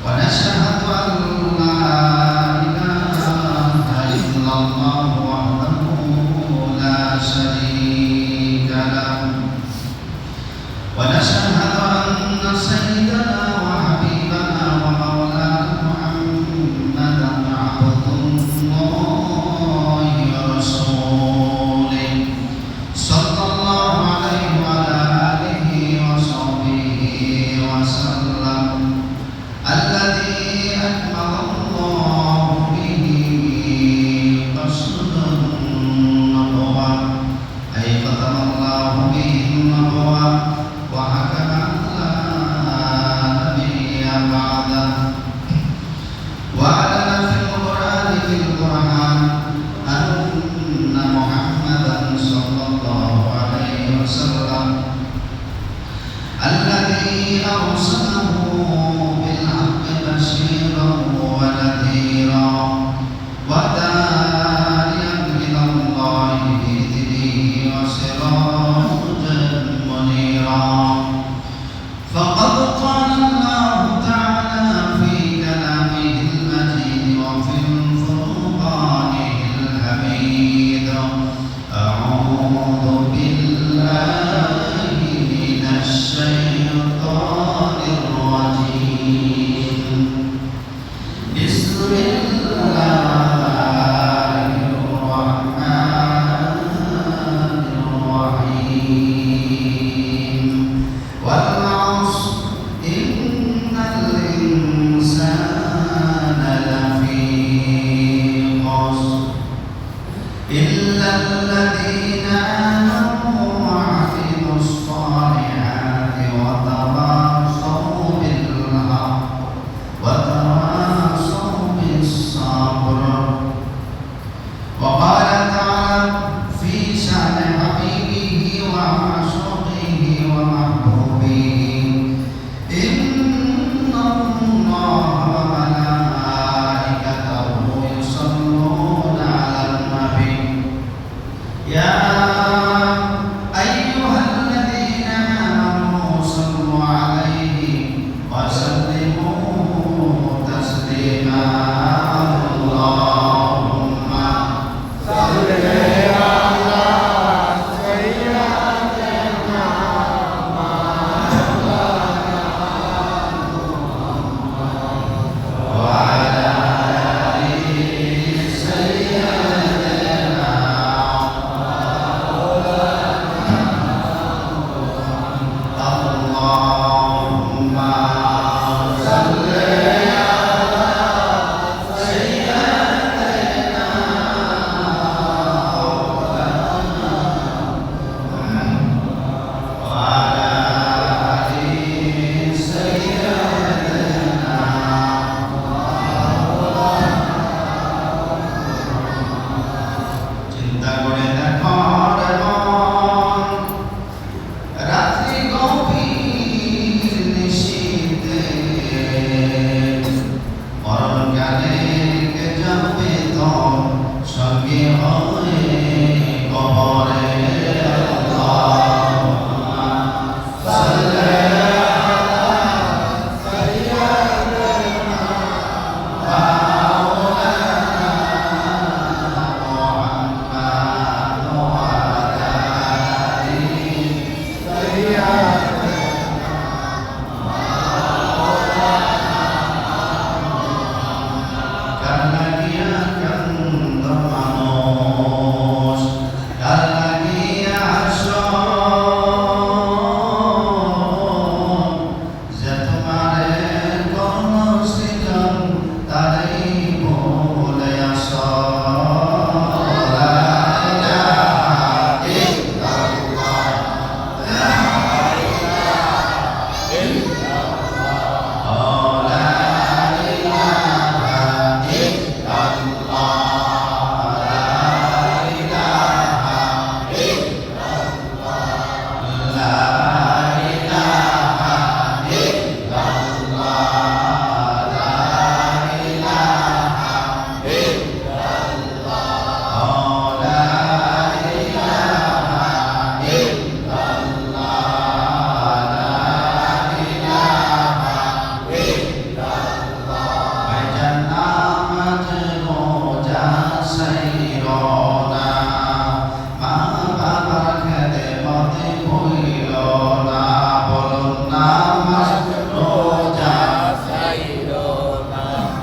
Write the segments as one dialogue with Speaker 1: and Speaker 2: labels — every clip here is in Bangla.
Speaker 1: ونشهد أن لا إله إلا الله وحده لا شريك له ونشهد أن سيدنا وحبيبنا ومولانا محمدا عبد الله ورسوله صلى الله عليه وعلى آله وصحبه وسلم الذي أكمل الله به قصد النبوة أي ختم الله به النبوة وحكم لا نبي بعده وأعلن في القرآن أن محمدا صلى الله عليه وسلم الذي أرسله بالحق بشيرا ونذيرا وداعيا إلى الله بإذنه وسراجا منيرا فقد قال الله تعالى في كلامه المجيد وفي فرقانه الحميد أعوذ بالله من الشيطان الرجيم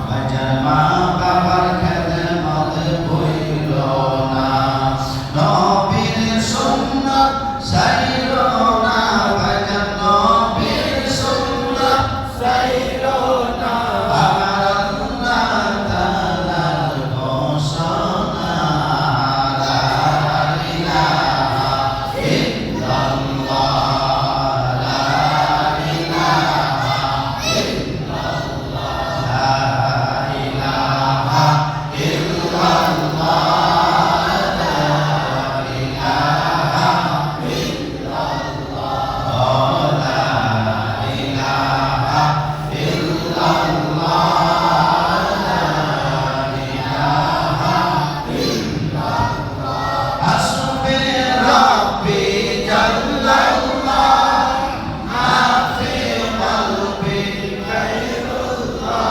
Speaker 1: বাজার মা বাবার খেদমত ভুইল না নবীর সুন্নাত সাইরো না বাজার নবীর সুন্নাত সাইরো না আমার আল্লাহ তাআলার ঘোষণা লা ইলাহা ইল্লাল্লাহ লা ইলাহা ইল্লাল্লাহ লা ইলাহা ইল্লাল্লাহ লা ইলাহা ইল্লাল্লাহ লা ইলাহা ইল্লাল্লাহ লা ইলাহা ইল্লাল্লাহ হাসবি রাব্বি জাল্লাল্লাহ মা ফি কলবি গায়রুল্লাহ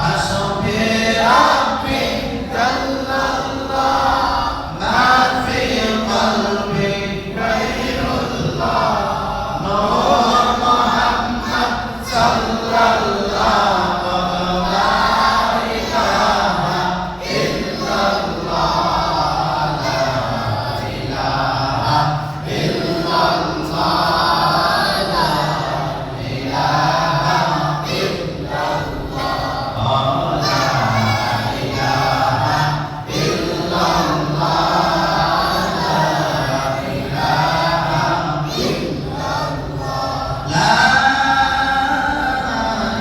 Speaker 1: হাসবি রাব্বি জাল্লাল্লাহ মা ফি কলবি গায়রুল্লাহ নূর মুহাম্মদ সাল্লাল্লাহু লা ইলাহা ইল্লাল্লাহ লা ইলাহা ইল্লাল্লাহ লা ইলাহা ইল্লাল্লাহ লা ইলাহা ইল্লাল্লাহ লা ইলাহা ইল্লাল্লাহ লা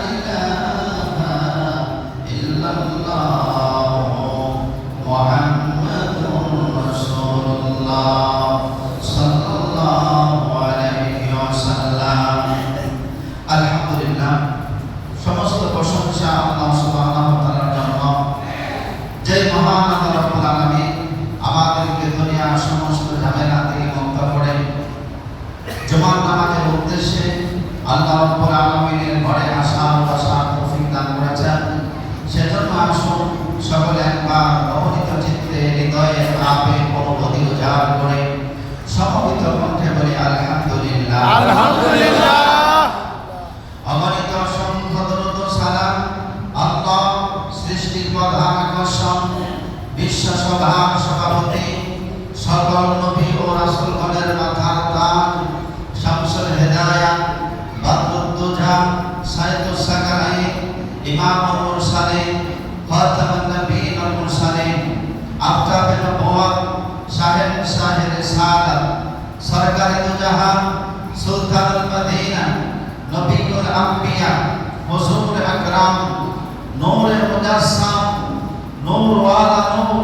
Speaker 1: ইলাহা ইল্লাল্লাহ মুহাম্মাদুর রাসূলুল্লাহ সাল্লাল্লাহু আলাইহি ওয়াসাল্লাম আলহামদুলিল্লাহ সমস্ত প্রশংসা আল্লাহ সুবহানাহু ওয়া তাআলার জন্য যে মহান আল্লাহ রাব্বুল আলামিন আমাদেরকে দুনিয়ার সমস্ত ঝামেলা থেকে মুক্ত করে জুমার নামাজের উদ্দেশ্যে আল্লাহ রাব্বুল আলামিনের ঘরে আসার বসার তৌফিক দান করেছেন সেজন্য আসুন সকলে একবার অবনীত চিত্তে হৃদয়ে আবেগ অনুভূতি উজাড় করে সমবেত কণ্ঠে বলি আলহামদুলিল্লাহ
Speaker 2: আলহামদুলিল্লাহ
Speaker 1: অগণিত অসংখ্য দরুদ ও সালাম আল্লাহ সৃষ্টির প্রধান আকর্ষণ বিশ্ব সভার সভাপতি সকল নবী ও রাসূলগণের মাথার তাজ শামসুল হেদায়াত বদরুদ্দুজা সাইয়্যিদুস সাকারাইন ইমামুল মুরসালিন খাতামুন নবিয়্যিন ওয়াল মুরসালিন আফতাবে নবুওয়াত সাহেব শাহে রিসালাত সরকারে দু জাহান সুলতানুল মদিনা নবীউল আম্বিয়া হুজুর আকরাম নূরে মুজাসসাম নূর ওয়ালা নূর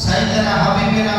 Speaker 1: সাইয়্যিদানা হাবিবিনা